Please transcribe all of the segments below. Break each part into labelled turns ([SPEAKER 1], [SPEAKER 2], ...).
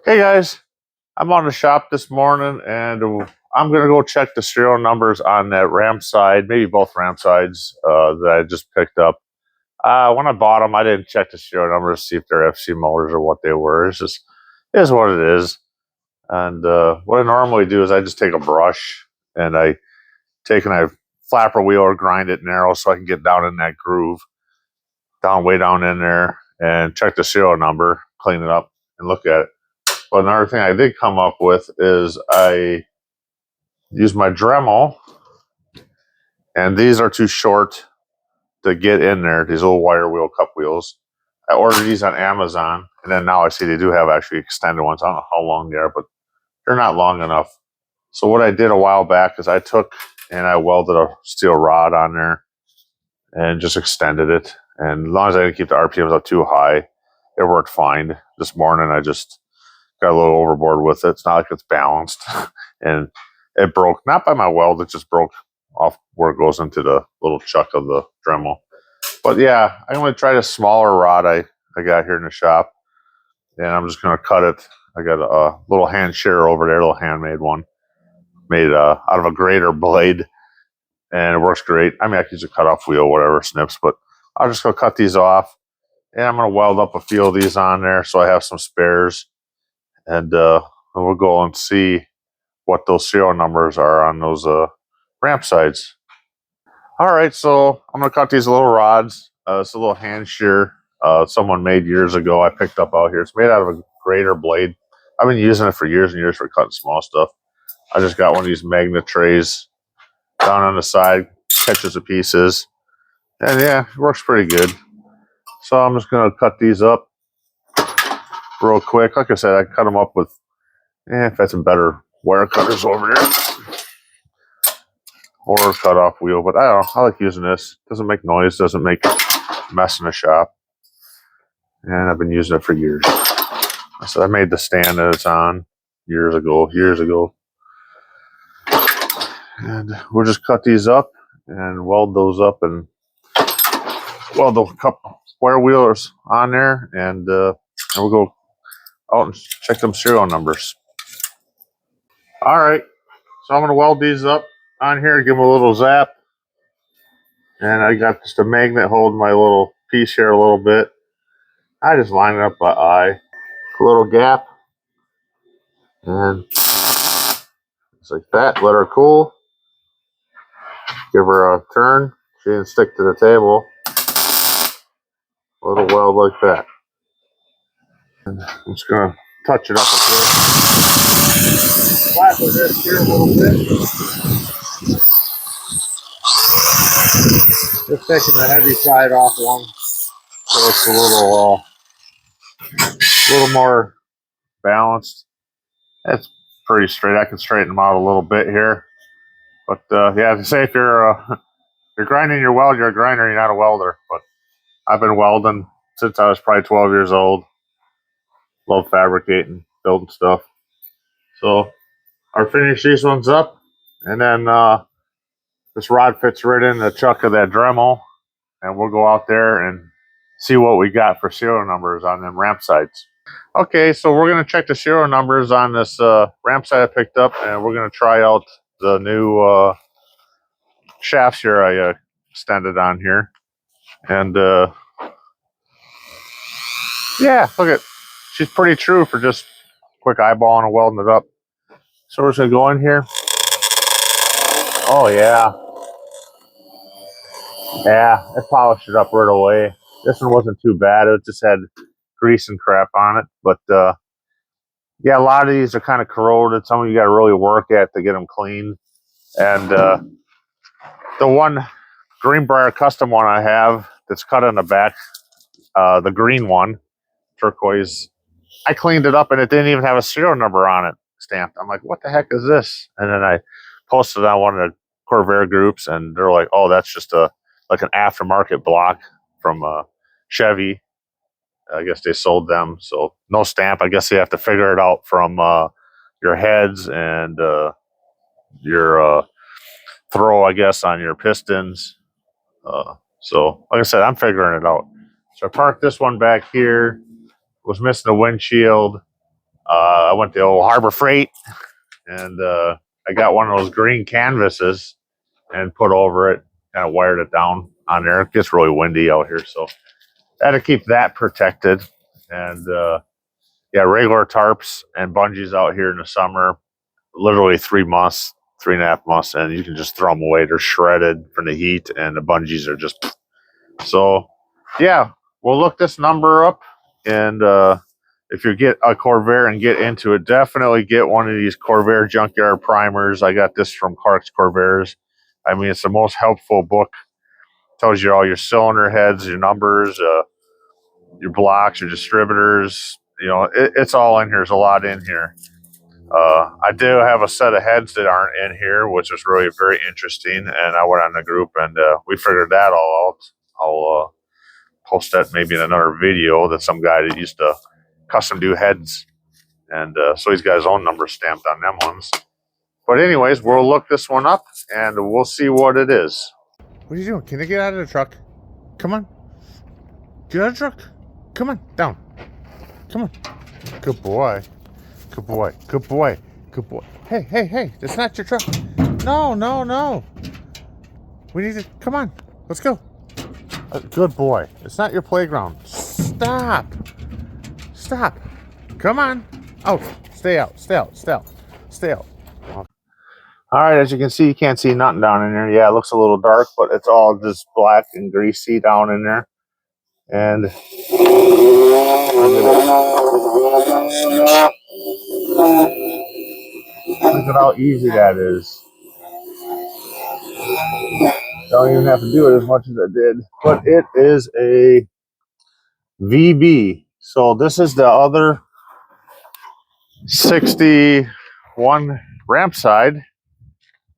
[SPEAKER 1] Hey guys, I'm on the shop this morning and I'm going to go check the serial numbers on that ram side, maybe both ram sides that I just picked up. When I bought them, I didn't check the serial numbers to see if they're FC motors or what they were. It's just, it is what it is. And what I normally do is I just take a brush and I take and I flapper wheel or grind it narrow so I can get down in that groove, way down in there, and check the serial number, clean it up, and look at it. But another thing I did come up with is I use my Dremel, and these are too short to get in there, these little wire wheel cup wheels. I ordered these on Amazon, and then now I see they do have actually extended ones. I don't know how long they are, but they're not long enough. So what I did a while back is I took and I welded a steel rod on there and just extended it. And as long as I didn't keep the RPMs up too high, it worked fine. This morning I just got a little overboard with it. It's not like it's balanced. And it broke, not by my weld, it just broke off where it goes into the little chuck of the Dremel. But yeah, I'm going to try the smaller rod I got here in the shop. And I'm just going to cut it. I got a little hand shearer over there, a little handmade one, made out of a grater blade. And it works great. I mean, I could use a cutoff wheel, whatever, snips, but I'll just go cut these off. And I'm going to weld up a few of these on there so I have some spares. And we'll go and see what those serial numbers are on those ramp sides. All right, so I'm going to cut these little rods. It's a little hand shear someone made years ago. I picked up out here. It's made out of a grater blade. I've been using it for years and years for cutting small stuff. I just got one of these magnet trays down on the side, catches the pieces. And yeah, it works pretty good. So I'm just going to cut these up real quick. Like I said, I cut them up with, I've had some better wire cutters over there. Or cut off wheel, but I don't know. I like using this. Doesn't make noise, doesn't make mess in the shop. And I've been using it for years. So I made the stand that it's on years ago. And we'll just cut these up and weld those up and weld the wire wheelers on there, and we'll go out and check them serial numbers. All right, so I'm going to weld these up on here, give them a little zap. And I got just a magnet holding my little piece here a little bit. I just line it up by eye, a little gap, and just like that. Let her cool. Give her a turn. She didn't stick to the table. A little weld like that. And I'm just gonna touch it up a bit. Flatten this here a little bit. Just taking the heavy side off one, so it's a little more balanced. It's pretty straight. I can straighten them out a little bit here, but yeah, to say if you're grinding your weld, you're a grinder, you're not a welder. But I've been welding since I was probably 12 years old. Love fabricating, building stuff. So I'll finish these ones up, and then this rod fits right in the chuck of that Dremel, and we'll go out there and see what we got for serial numbers on them ramp sides. Okay, so we're going to check the serial numbers on this ramp side I picked up, and we're going to try out the new shafts here I extended on here. And yeah, look at, she's pretty true for just quick eyeballing and welding it up. So we're just going to go in here. Oh yeah. Yeah, it polished it up right away. This one wasn't too bad. It just had grease and crap on it. But yeah, a lot of these are kind of corroded. Some of you got to really work at to get them clean. And the one Greenbrier custom one I have that's cut on the back, the green one, turquoise, I cleaned it up and it didn't even have a serial number on it stamped. I'm like, what the heck is this? And then I posted on one of the Corvair groups, and they're like, oh, that's just like an aftermarket block from Chevy. I guess they sold them, so no stamp. I guess you have to figure it out from your heads and your throw, I guess, on your pistons. So, like I said, I'm figuring it out. So I parked this one back here. Was missing a windshield. I went to old Harbor Freight and I got one of those green canvases and put over it, kind of wired it down on there. It gets really windy out here, so I had to keep that protected. And yeah, regular tarps and bungees out here in the summer, literally 3 months, 3.5 months, and you can just throw them away. They're shredded from the heat, and the bungees are just so. Yeah, we'll look this number up, and if you get a Corvair and get into it, definitely get one of these Corvair Junkyard Primers. I got this from Clark's Corvairs. I mean, it's the most helpful book. Tells you all your cylinder heads, your numbers, your blocks, your distributors. You know, it's all in here. There's a lot in here. I do have a set of heads that aren't in here, which is really very interesting. And I went on the group and we figured that all out. I'll post that maybe in another video. That some guy that used to custom do heads. And so he's got his own number stamped on them ones. But anyways, we'll look this one up and we'll see what it is. What are you doing? Can you get out of the truck? Come on. Get out of the truck. Come on. Down. Come on. Good boy. Good boy. Good boy. Good boy. Hey, hey, hey. That's not your truck. No, no, no. We need to... Come on. Let's go. Good boy. It's not your playground. Stop. Stop. Come on. Out. Stay out. Stay out. Stay out. Stay out. All right, as you can see, you can't see nothing down in there. Yeah, it looks a little dark, but it's all just black and greasy down in there. And look at how easy that is. Don't even have to do it as much as I did. But it is a VB. So this is the other 61 ramp side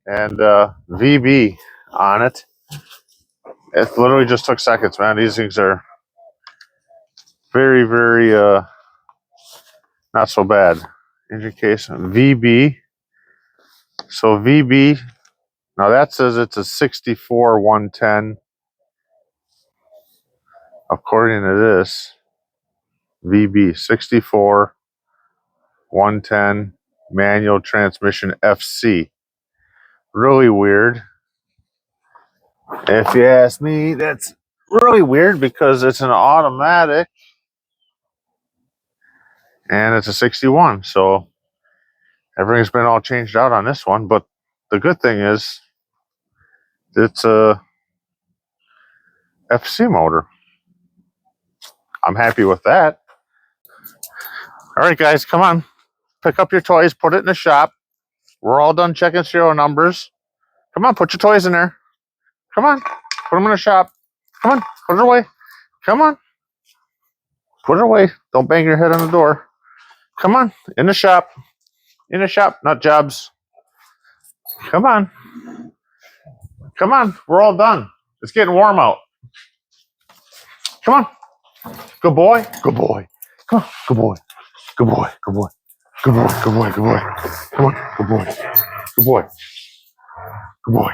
[SPEAKER 1] and VB on it. It literally just took seconds, man. These things are very, very not so bad. Engine case VB. So VB. Now that says it's a 64 110. According to this, VB 64 110 manual transmission FC. Really weird. If you ask me, that's really weird because it's an automatic and it's a 61. So everything's been all changed out on this one. But the good thing is it's a FC motor. I'm happy with that. All right, guys, come on. Pick up your toys, put it in the shop. We're all done checking serial numbers. Come on, put your toys in there. Come on, put them in the shop. Come on, put it away. Come on. Put it away. Don't bang your head on the door. Come on, in the shop. In the shop, not jobs. Come on. Come on, we're all done. It's getting warm out. Come on. Good boy. Good boy. Come on. Good boy. Good boy. Good boy. Good boy. Good boy. Good boy. Come on. Good boy. Good boy. Good boy.